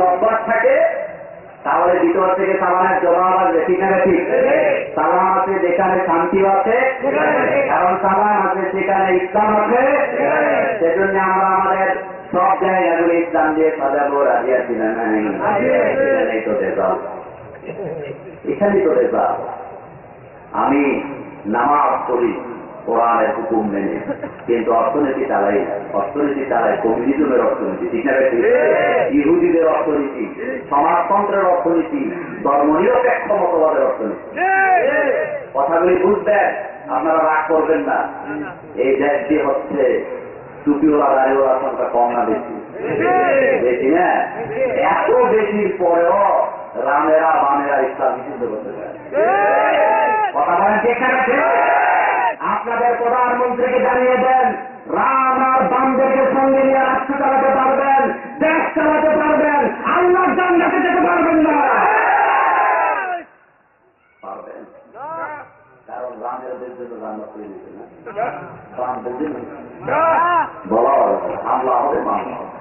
অভ্যাস থাকে, তাহলে ভিতর থেকে সালামের জবাব আসবে। ঠিক না ঠিক? সালাম আছে যেখানে শান্তি আছে, কারণ সালাম আছে সেখানে ইসলাম আছে। সেজন্য আমরা আমাদের সব জায়গাগুলি ইসলাম দিয়ে সাজাবো। রাজি আছি না নাই? এখানেই তো রেজাল্ট, এখানেই তো রেজাল্ট। আমি নামাজ পড়ি কোরআনের হুকুম মেনে, কিন্তু অর্থনীতি চালাই, কমিউনিজমের অর্থনীতি। ঠিক না ঠিক? ইহুদিদের অর্থনীতি, সমাজতন্ত্রের অর্থনীতি, ধর্মনিরপেক্ষ মতবাদের অর্থনীতি। কথাগুলি বুঝবেন, আপনারা রাগ করবেন না। এই দেশটি হচ্ছে টুপিওয়ালা দাড়িওয়ালা সংখ্যা কম না বেশি? বেশি না? এত বেশির পরেও রামেরা বামেরা ইসলাম নিষিদ্ধ করতে পারে। কথা বলেন ঠিক না? আপনাদের প্রধানমন্ত্রীকে জানিয়ে দেন, রাম আর বামদেরকে সঙ্গে নিয়ে রাষ্ট্র চালাতে পারবেন, দেশ চালাতে পারবেন, আল্লাহর জান্নাতে যেতে পারবেন না। পারবেন, কারণ রামের জন্য জান্নাত করে দিতে না, বামদের জন্য বলা হামলা হবে, মামলা হবে।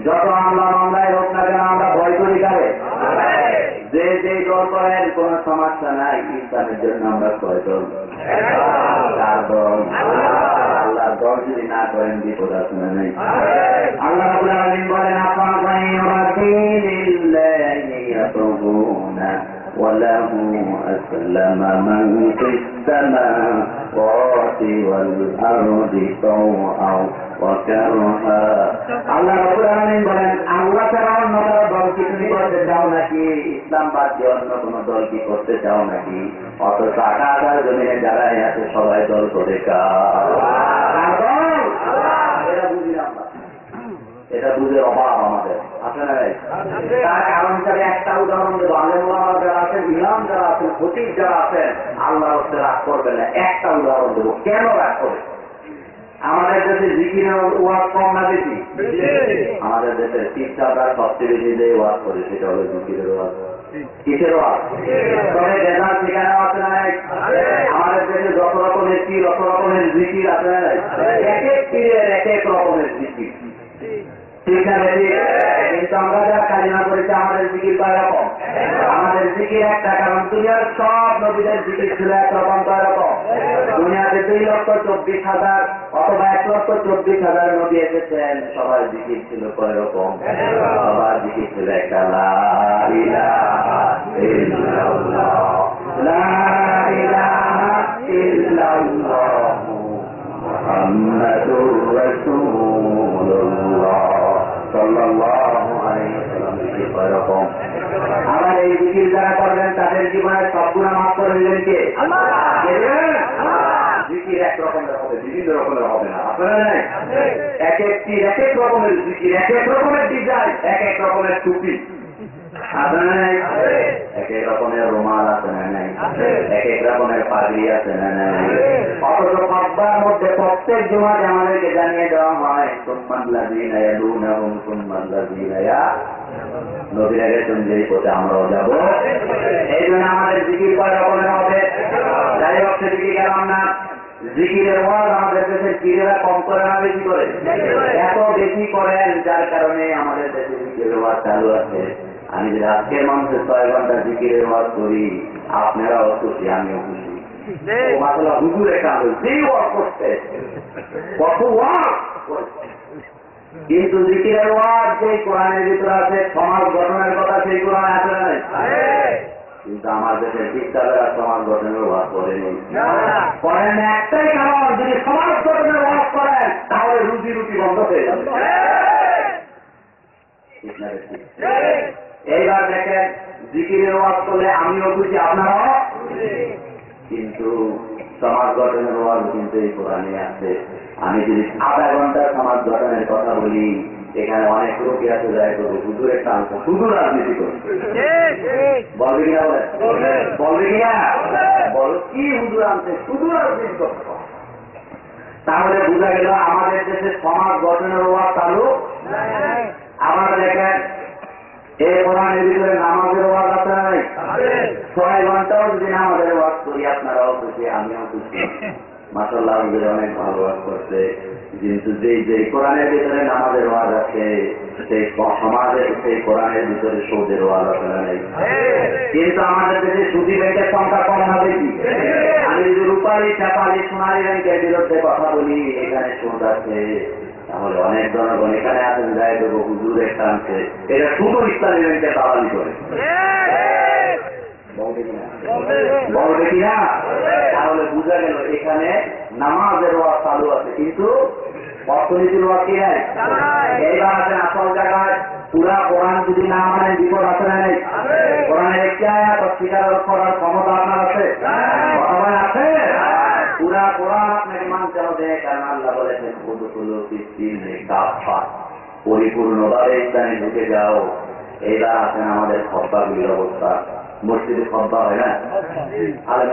যত হামলা মামলায় হোক না কেন আমরা ভয় করি কারে? যে যে দল করেন কোন সমস্যা নাই, ইসলামের জন্য আমরা ভয় করব। তার দল আল্লাহর দল যদি না করেন বিপদ আছে না নাই? আল্লাহ রাব্বুল আলামিন বলেন, وله أسلم من في السماوات والأرض طوعا وكرها। আল্লাহ রাব্বুল আলামিন বলেন, আল্লাহ ছাড়া অন্য দল কি তুমি করতে চাও নাকি? ইসলাম বাদ দিয়ে অন্য কোন দল কি করতে চাও নাকি? অথচ আকাশের জমিনে যারা আছে সবাই দল করে কার? এটা বুঝি আমরা, এটা বুঝে অভাব আমাদের আপনারা। তার কারণ হিসাবে একটা উদাহরণ দেবো। আলেমুলামা যারা আছেন, ইমাম যারা আছেন, খতিব যারা আছেন, আল্লাহ হচ্ছে রাগ করবেন না। একটা উদাহরণ দেবো, কেন রাগ করে? আমাদের দেশে জিকিরের ওয়াজ কম না বেশি? আমাদের দেশের শিক্ষাটা সবচেয়ে বেশি যে ওয়াজ করে সেটা হলো জিকিরের ওয়াজ। কিসের ওয়াজ? তবে বেদার ঠিকানা আছে না? আমাদের দেশে যত রকমের পীর, যত রকমের জিকির আছে না? এক এক পীরের এক এক রকমের জিকির। ঠিক আছে, কিন্তু আমরা যারা কালিমা করেছি আমাদের জিকির কয় রকম? আমাদের জিকির একটা, কারণ দুনিয়ার সব নবীদের জিকির ছিল একরকম। কয় রকম? দুনিয়াতে 2,24,000 অথবা 1,24,000 নবী এসেছেন, সবার জিকির ছিল কয় রকম? সবার জিকির ছিল একটা, লা ইলাহা ইল্লাল্লাহ, লা ইলাহা ইল্লাল্লাহ মুহাম্মাদুর রাসূলুল্লাহ সাল্লাল্লাহু আলাইহি ওয়াসাল্লাম। এরকম আবার এই জিকির যারা করবেন তাদের জীবনের সব গুনাহ মাফ করে দিবেন কে? আল্লাহ। জিকির এক রকমের হবে, বিভিন্ন রকমের হবে না। আপনারা নাই এক একটি এক এক রকমের জিকির, এক এক রকমের ডিজাইন, এক এক রকমের টুপি। আপনারা নাই এক এক রকমের রুমাল আছে না নাই? এক এক রকমের পাগড়ি আছে না নাই? অথচ পাকবার মধ্যে প্রত্যেক জুমাতে আমাদেরকে জানিয়ে দেওয়া হয়, সুম্মাল্লাযীনা ইয়ালুনাহুম সুম্মাল্লাযীনা নবীরা গেছেন যেই পথে আমরাও যাব। এই জন্য আমাদের জিকির কয় রকমের হবে? যাই হোক, সেদিকে গেলাম না। জিকিরের ওয়াজ আমাদের দেশের পীরেরা কম করে না বেশি করে? এত বেশি করেন যার কারণে আমাদের দেশে জিকিরের ওয়াজ চালু আছে। আমি যদি আজকের মানুষের 6 ঘন্টা জিকিরের ওয়াজ করি, আপনারাও খুশি, আমিও খুশি। মাসাল্লাহ, হুজুরে কাজ যেই ওয়াজ করতে কত ওয়াজ, কিন্তু জিকিরের ওয়াজ যেই কোরআনের ভিতরে আছে, সমাজ গঠনের কথা সেই কোরআনে আছে না? কিন্তু আমার দেশের শিক্ষাবেলা সমাজ গঠনের ওয়াজ করেনি। করেন একটাই কারণ, যদি সমাজ গঠনের ওয়াজ করেন তাহলে রুজি রুটি বন্ধ হয়ে যাবে। এইবার দেখেন, জিকিরের ওয়াজ করলে আমিও খুশি, আপনারাও। কিন্তু সমাজ গঠনের ওয়াজ কিন্তু এই কোরআনে আছে। আমি যদি আধা ঘন্টার সমাজ গঠনের কথা বলি, এখানে অনেক লোকই আছে যায় করবে হুজুরের টানছ, শুধু রাজনীতি করছে। বলবে কিনা? বলবে কিনা? বল কি হুজুর আনছে, শুধু রাজনীতি করছে। তাহলে বোঝা গেল আমাদের দেশে সমাজ গঠনের ওয়াজ চালু। আবার দেখেন, এই কোরআনের ভিতরে নামাজের ওয়াজ আছে নাই? 6 ঘন্টাও যদি নামাজের ওয়াজ করি, আপনারাও খুশি, আমিও খুশি। মাশাআল্লাহ ওদের অনেক ভালো ওয়াজ করছে, কিন্তু যে কোরআনের ভিতরে নামাজের ওয়াজ আছে সেই সমাজের সেই কোরআনের ভিতরে সুদের ওয়াজ আছে না নেই? কিন্তু আমাদের দেশে সুদী ব্যাংকের সংখ্যা কম না বেশি? আমি যদি রূপালী চাপালি সোনালী ব্যাংকের বিরুদ্ধে কথা বলি এখানে সুদ আছে, তাহলে অনেক জনগণ এখানে আছেন যাই দেবো হুজুর একটা আনছে, এটা শুধু ইসলামী ব্যাংকের দালালি করে বলবে কিনা? তাহলে বুঝা গেল এখানে নামাজের ওয়াজ চালু আছে কিন্তু অর্থনীতির ওয়াজ কি নাই। এইবার আছেন আসল জায়গায় পুরা কোরআন যদি না মানেন বিপদ আছে না নেই? কোরআনের একটি আয়াত অস্বীকার করার ক্ষমতা আপনার আছে? কথা আছে? পুরা কোরআন আপনাকে মানতে হবে, কারণ আল্লাহ বলেছেন পরিপূর্ণভাবে ইসলামে ঢুকে যাও। এইবার আছেন আমাদের খব্বাগুলির অবস্থা, মসজিদে খব্বা হয় না, আলে